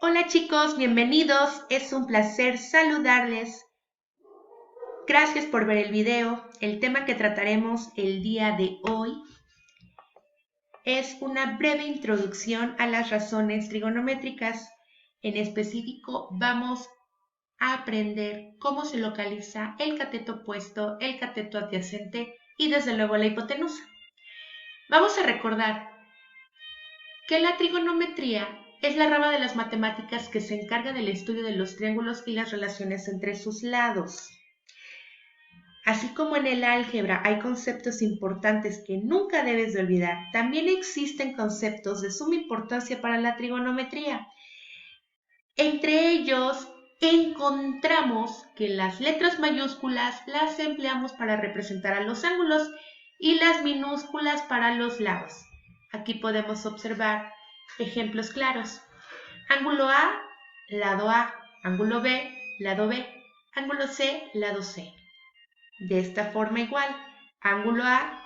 Hola chicos, bienvenidos. Es un placer saludarles. Gracias por ver el video. El tema que trataremos el día de hoy es una breve introducción a las razones trigonométricas. En específico, vamos a aprender cómo se localiza el cateto opuesto, el cateto adyacente y desde luego la hipotenusa. Vamos a recordar que la trigonometría es la rama de las matemáticas que se encarga del estudio de los triángulos y las relaciones entre sus lados. Así como en el álgebra hay conceptos importantes que nunca debes de olvidar, también existen conceptos de suma importancia para la trigonometría. Entre ellos, encontramos que las letras mayúsculas las empleamos para representar a los ángulos y las minúsculas para los lados. Aquí podemos observar ejemplos claros. Ángulo A, lado A. Ángulo B, lado B. Ángulo C, lado C. De esta forma igual, ángulo A,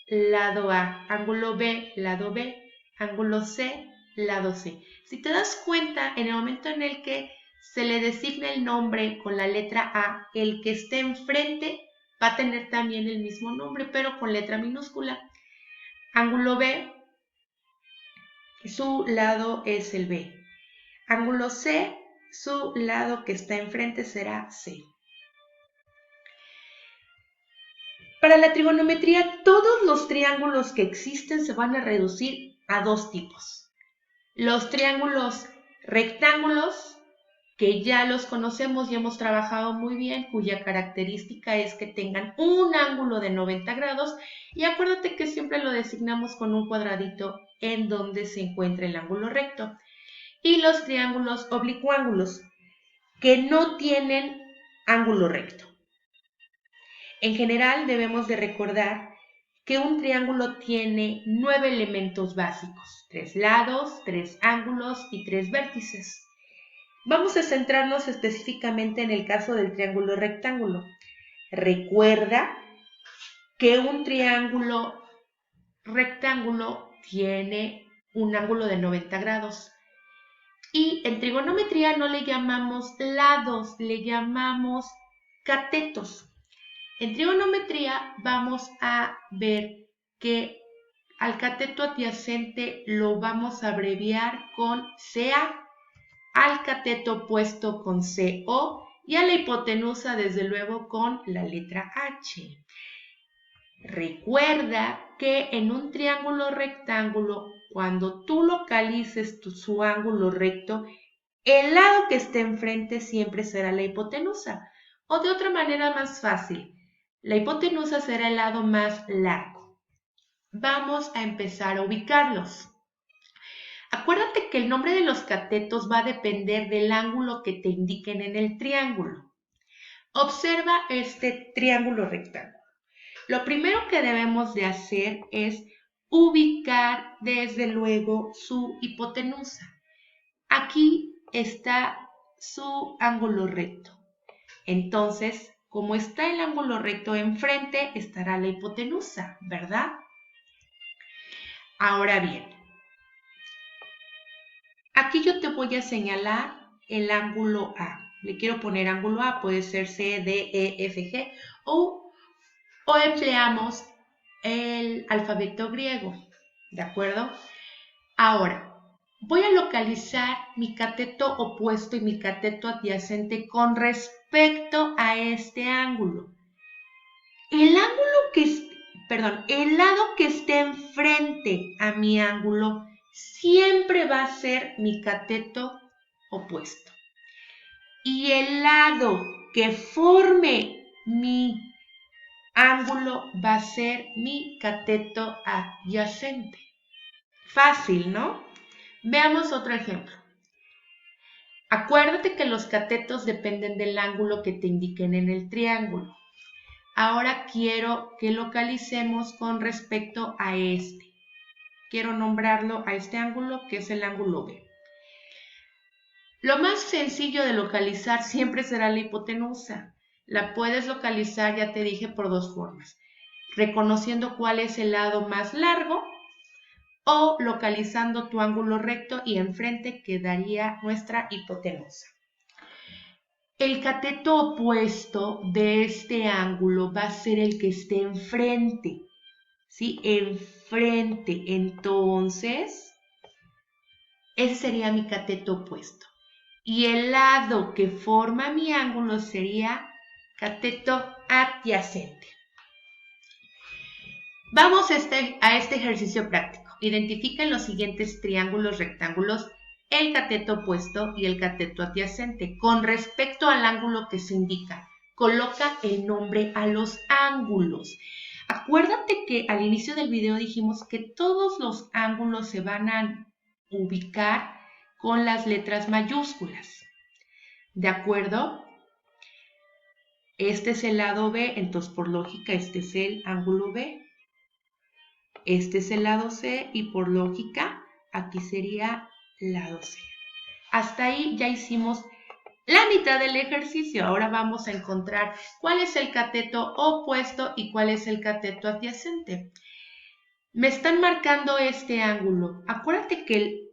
lado A. Ángulo B, lado B. Ángulo C, lado C. Si te das cuenta, en el momento en el que se le designa el nombre con la letra A, el que esté enfrente va a tener también el mismo nombre, pero con letra minúscula. Ángulo B, su lado es el B. Ángulo C, su lado que está enfrente será C. Para la trigonometría, todos los triángulos que existen se van a reducir a dos tipos. Los triángulos rectángulos, que ya los conocemos y hemos trabajado muy bien, cuya característica es que tengan un ángulo de 90 grados. Y acuérdate que siempre lo designamos con un cuadradito en donde se encuentra el ángulo recto. Y los triángulos oblicuángulos, que no tienen ángulo recto. En general debemos de recordar que un triángulo tiene 9 elementos básicos, 3 lados, 3 ángulos y 3 vértices. Vamos a centrarnos específicamente en el caso del triángulo rectángulo. Recuerda que un triángulo rectángulo tiene un ángulo de 90 grados. Y en trigonometría no le llamamos lados, le llamamos catetos. En trigonometría vamos a ver que al cateto adyacente lo vamos a abreviar con CA, al cateto opuesto con CO y a la hipotenusa desde luego con la letra H. Recuerda que en un triángulo rectángulo, cuando tú localices su ángulo recto, el lado que esté enfrente siempre será la hipotenusa. O de otra manera más fácil, la hipotenusa será el lado más largo. Vamos a empezar a ubicarlos. Acuérdate que el nombre de los catetos va a depender del ángulo que te indiquen en el triángulo. Observa este triángulo rectángulo. Lo primero que debemos de hacer es ubicar desde luego su hipotenusa. Aquí está su ángulo recto. Entonces, como está el ángulo recto enfrente, estará la hipotenusa, ¿verdad? Ahora bien, aquí yo te voy a señalar el ángulo A. Le quiero poner ángulo A, puede ser C, D, E, F, G o empleamos el alfabeto griego, ¿de acuerdo? Ahora, voy a localizar mi cateto opuesto y mi cateto adyacente con respecto a este ángulo. El lado que esté enfrente a mi ángulo siempre va a ser mi cateto opuesto. Y el lado que forme mi ángulo va a ser mi cateto adyacente. Fácil, ¿no? Veamos otro ejemplo. Acuérdate que los catetos dependen del ángulo que te indiquen en el triángulo. Ahora quiero que localicemos con respecto a este. Quiero nombrarlo a este ángulo que es el ángulo B. Lo más sencillo de localizar siempre será la hipotenusa. La puedes localizar, ya te dije, por dos formas. Reconociendo cuál es el lado más largo o localizando tu ángulo recto y enfrente quedaría nuestra hipotenusa. El cateto opuesto de este ángulo va a ser el que esté enfrente, ¿sí? Enfrente. Entonces, ese sería mi cateto opuesto. Y el lado que forma mi ángulo sería cateto adyacente. Vamos a este ejercicio práctico. Identifiquen los siguientes triángulos rectángulos, el cateto opuesto y el cateto adyacente. Con respecto al ángulo que se indica, coloca el nombre a los ángulos. Acuérdate que al inicio del video dijimos que todos los ángulos se van a ubicar con las letras mayúsculas. ¿De acuerdo? Este es el lado B, entonces por lógica este es el ángulo B. Este es el lado C y por lógica aquí sería lado C. Hasta ahí ya hicimos la mitad del ejercicio. Ahora vamos a encontrar cuál es el cateto opuesto y cuál es el cateto adyacente. Me están marcando este ángulo. Acuérdate que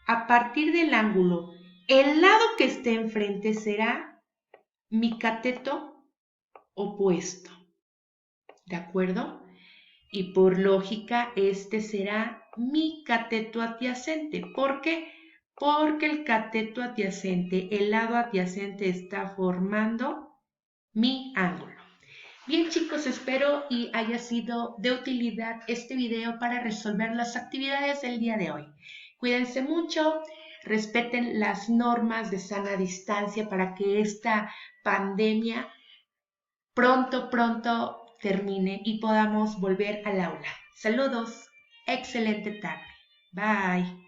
a partir del ángulo, el lado que esté enfrente será mi cateto opuesto. ¿De acuerdo? Y por lógica, este será mi cateto adyacente. ¿Por qué? Porque el cateto adyacente, el lado adyacente está formando mi ángulo. Bien chicos, espero y haya sido de utilidad este video para resolver las actividades del día de hoy. Cuídense mucho, respeten las normas de sana distancia para que esta pandemia pronto termine y podamos volver al aula. Saludos, excelente tarde. Bye.